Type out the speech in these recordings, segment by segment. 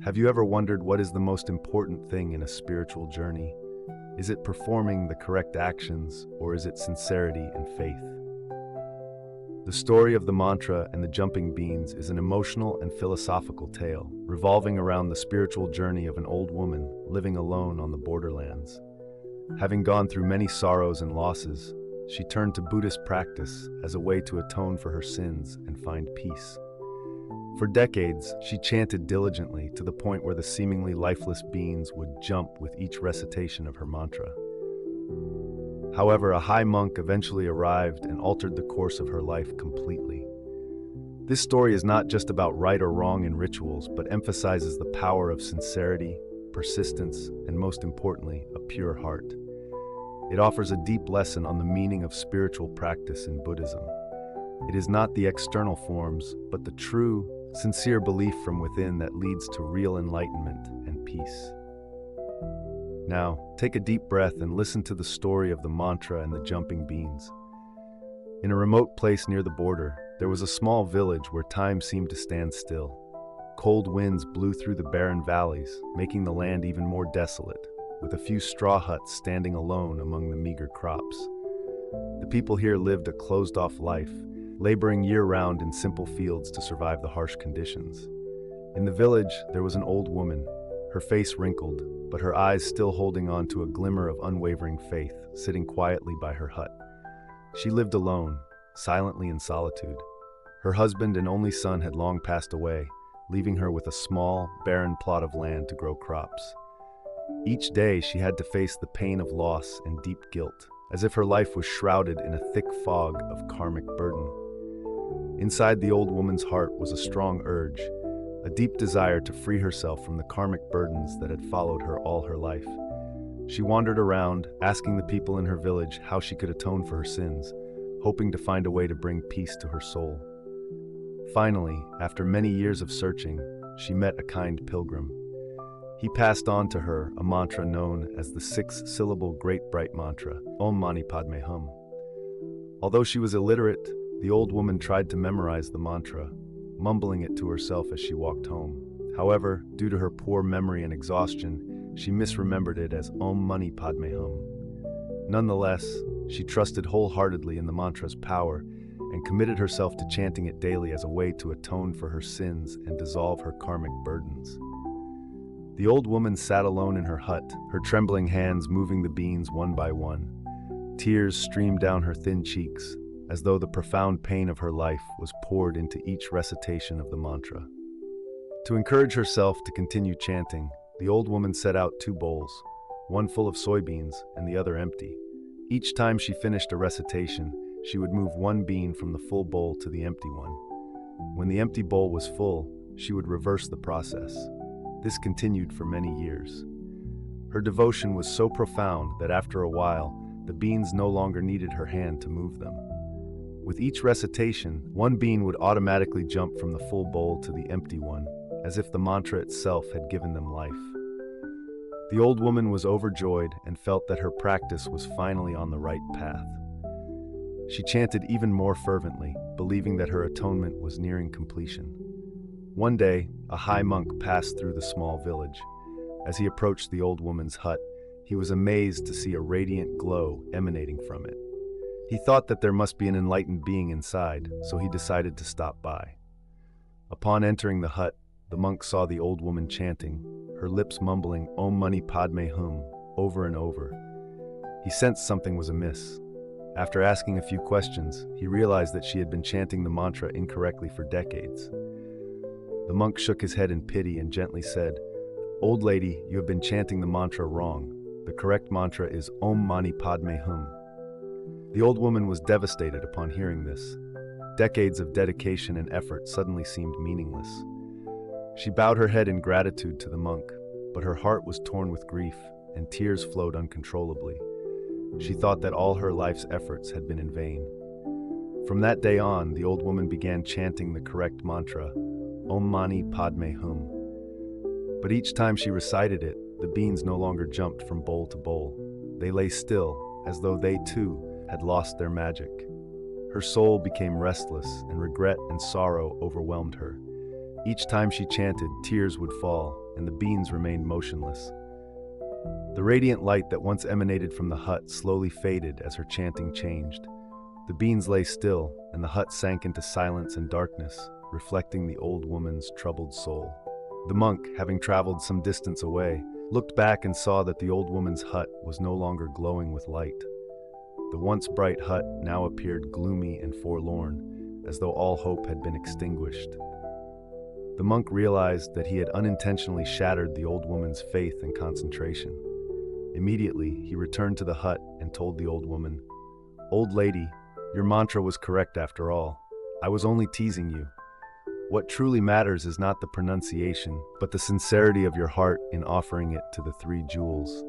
Have you ever wondered what is the most important thing in a spiritual journey? Is it performing the correct actions, or is it sincerity and faith? The story of the mantra and the jumping beans is an emotional and philosophical tale, revolving around the spiritual journey of an old woman living alone on the borderlands. Having gone through many sorrows and losses, she turned to Buddhist practice as a way to atone for her sins and find peace. For decades, she chanted diligently to the point where the seemingly lifeless beings would jump with each recitation of her mantra. However, a high monk eventually arrived and altered the course of her life completely. This story is not just about right or wrong in rituals, but emphasizes the power of sincerity, persistence, and most importantly, a pure heart. It offers a deep lesson on the meaning of spiritual practice in Buddhism. It is not the external forms, but the true, sincere belief from within that leads to real enlightenment and peace. Now, take a deep breath and listen to the story of the mantra and the jumping beans. In a remote place near the border, there was a small village where time seemed to stand still. Cold winds blew through the barren valleys, making the land even more desolate, with a few straw huts standing alone among the meager crops. The people here lived a closed-off life, laboring year-round in simple fields to survive the harsh conditions. In the village, there was an old woman, her face wrinkled, but her eyes still holding on to a glimmer of unwavering faith, sitting quietly by her hut. She lived alone, silently in solitude. Her husband and only son had long passed away, leaving her with a small, barren plot of land to grow crops. Each day she had to face the pain of loss and deep guilt, as if her life was shrouded in a thick fog of karmic burden. Inside the old woman's heart was a strong urge, a deep desire to free herself from the karmic burdens that had followed her all her life. She wandered around, asking the people in her village how she could atone for her sins, hoping to find a way to bring peace to her soul. Finally, after many years of searching, she met a kind pilgrim. He passed on to her a mantra known as the six-syllable Great Bright Mantra, Om Mani Padme Hum. Although she was illiterate, the old woman tried to memorize the mantra, mumbling it to herself as she walked home. However, due to her poor memory and exhaustion, she misremembered it as Om Mani Padme Hum. Nonetheless, she trusted wholeheartedly in the mantra's power and committed herself to chanting it daily as a way to atone for her sins and dissolve her karmic burdens. The old woman sat alone in her hut, her trembling hands moving the beans one by one. Tears streamed down her thin cheeks, as though the profound pain of her life was poured into each recitation of the mantra. To encourage herself to continue chanting, the old woman set out 2 bowls, one full of soybeans and the other empty. Each time she finished a recitation, she would move one bean from the full bowl to the empty one. When the empty bowl was full, she would reverse the process. This continued for many years. Her devotion was so profound that after a while, the beans no longer needed her hand to move them. With each recitation, one bean would automatically jump from the full bowl to the empty one, as if the mantra itself had given them life. The old woman was overjoyed and felt that her practice was finally on the right path. She chanted even more fervently, believing that her atonement was nearing completion. One day, a high monk passed through the small village. As he approached the old woman's hut, he was amazed to see a radiant glow emanating from it. He thought that there must be an enlightened being inside, so he decided to stop by. Upon entering the hut, the monk saw the old woman chanting, her lips mumbling Om Mani Padme Hum over and over. He sensed something was amiss. After asking a few questions, he realized that she had been chanting the mantra incorrectly for decades. The monk shook his head in pity and gently said, "Old lady, you have been chanting the mantra wrong. The correct mantra is Om Mani Padme Hum." The old woman was devastated upon hearing this. Decades of dedication and effort suddenly seemed meaningless. She bowed her head in gratitude to the monk, but her heart was torn with grief, and tears flowed uncontrollably. She thought that all her life's efforts had been in vain. From that day on, the old woman began chanting the correct mantra, Om Mani Padme Hum. But each time she recited it, the beans no longer jumped from bowl to bowl. They lay still, as though they too had lost their magic. Her soul became restless, and regret and sorrow overwhelmed her. Each time she chanted, tears would fall, and the beans remained motionless. The radiant light that once emanated from the hut slowly faded as her chanting changed. The beans lay still, and the hut sank into silence and darkness, reflecting the old woman's troubled soul. The monk, having traveled some distance away, looked back and saw that the old woman's hut was no longer glowing with light. The once bright hut now appeared gloomy and forlorn, as though all hope had been extinguished. The monk realized that he had unintentionally shattered the old woman's faith and concentration. Immediately, he returned to the hut and told the old woman, "Old lady, your mantra was correct after all. I was only teasing you. What truly matters is not the pronunciation, but the sincerity of your heart in offering it to the three jewels.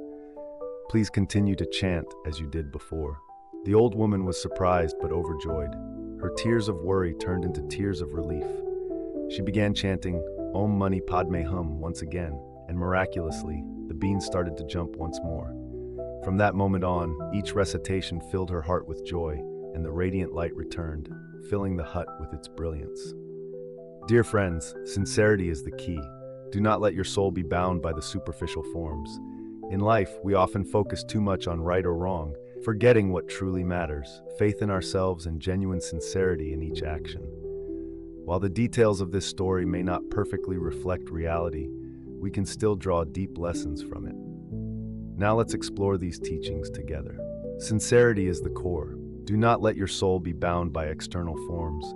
Please continue to chant as you did before." The old woman was surprised but overjoyed. Her tears of worry turned into tears of relief. She began chanting Om Mani Padme Hum once again, and miraculously, the beans started to jump once more. From that moment on, each recitation filled her heart with joy, and the radiant light returned, filling the hut with its brilliance. Dear friends, sincerity is the key. Do not let your soul be bound by the superficial forms. In life, we often focus too much on right or wrong, forgetting what truly matters, faith in ourselves and genuine sincerity in each action. While the details of this story may not perfectly reflect reality, we can still draw deep lessons from it. Now let's explore these teachings together. Sincerity is the core. Do not let your soul be bound by external forms.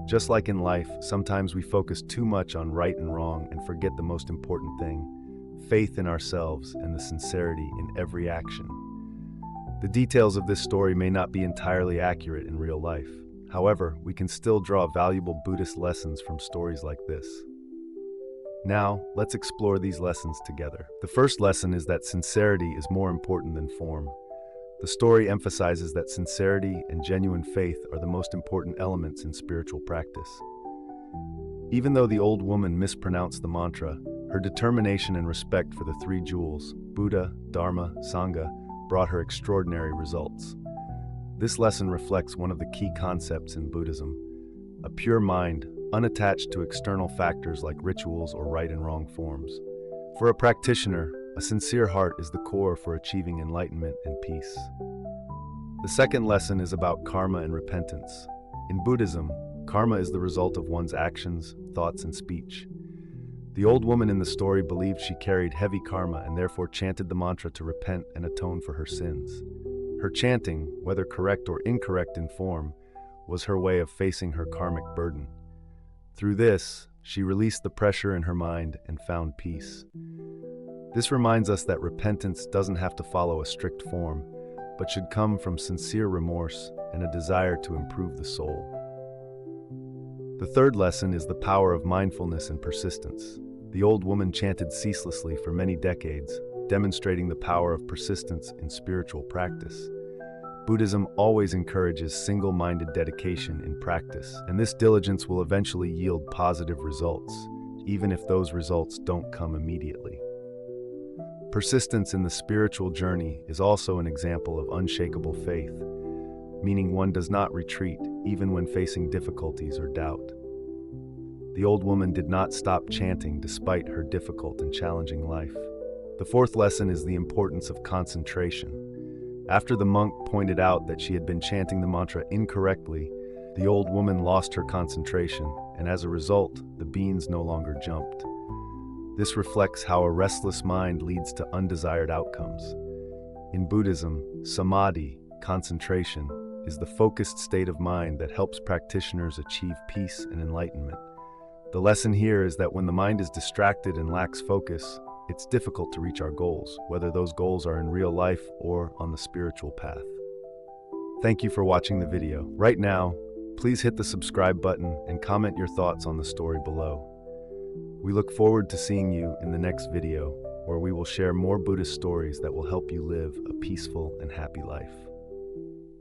Just like in life, sometimes we focus too much on right and wrong and forget the most important thing, faith in ourselves and the sincerity in every action. The details of this story may not be entirely accurate in real life. However, we can still draw valuable Buddhist lessons from stories like this. Now, let's explore these lessons together. The first lesson is that sincerity is more important than form. The story emphasizes that sincerity and genuine faith are the most important elements in spiritual practice. Even though the old woman mispronounced the mantra, her determination and respect for the three jewels, Buddha, Dharma, Sangha, brought her extraordinary results. This lesson reflects one of the key concepts in Buddhism: a pure mind, unattached to external factors like rituals or right and wrong forms. For a practitioner, a sincere heart is the core for achieving enlightenment and peace. The second lesson is about karma and repentance. In Buddhism, karma is the result of one's actions, thoughts, and speech. The old woman in the story believed she carried heavy karma and therefore chanted the mantra to repent and atone for her sins. Her chanting, whether correct or incorrect in form, was her way of facing her karmic burden. Through this, she released the pressure in her mind and found peace. This reminds us that repentance doesn't have to follow a strict form, but should come from sincere remorse and a desire to improve the soul. The third lesson is the power of mindfulness and persistence. The old woman chanted ceaselessly for many decades, demonstrating the power of persistence in spiritual practice. Buddhism always encourages single-minded dedication in practice, and this diligence will eventually yield positive results, even if those results don't come immediately. Persistence in the spiritual journey is also an example of unshakable faith, meaning one does not retreat even when facing difficulties or doubt. The old woman did not stop chanting despite her difficult and challenging life. The fourth lesson is the importance of concentration. After the monk pointed out that she had been chanting the mantra incorrectly, the old woman lost her concentration, and as a result, the beans no longer jumped. This reflects how a restless mind leads to undesired outcomes. In Buddhism, samadhi, concentration, is the focused state of mind that helps practitioners achieve peace and enlightenment. The lesson here is that when the mind is distracted and lacks focus, it's difficult to reach our goals, whether those goals are in real life or on the spiritual path. Thank you for watching the video. Right now, please hit the subscribe button and comment your thoughts on the story below. We look forward to seeing you in the next video, where we will share more Buddhist stories that will help you live a peaceful and happy life.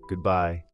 Goodbye.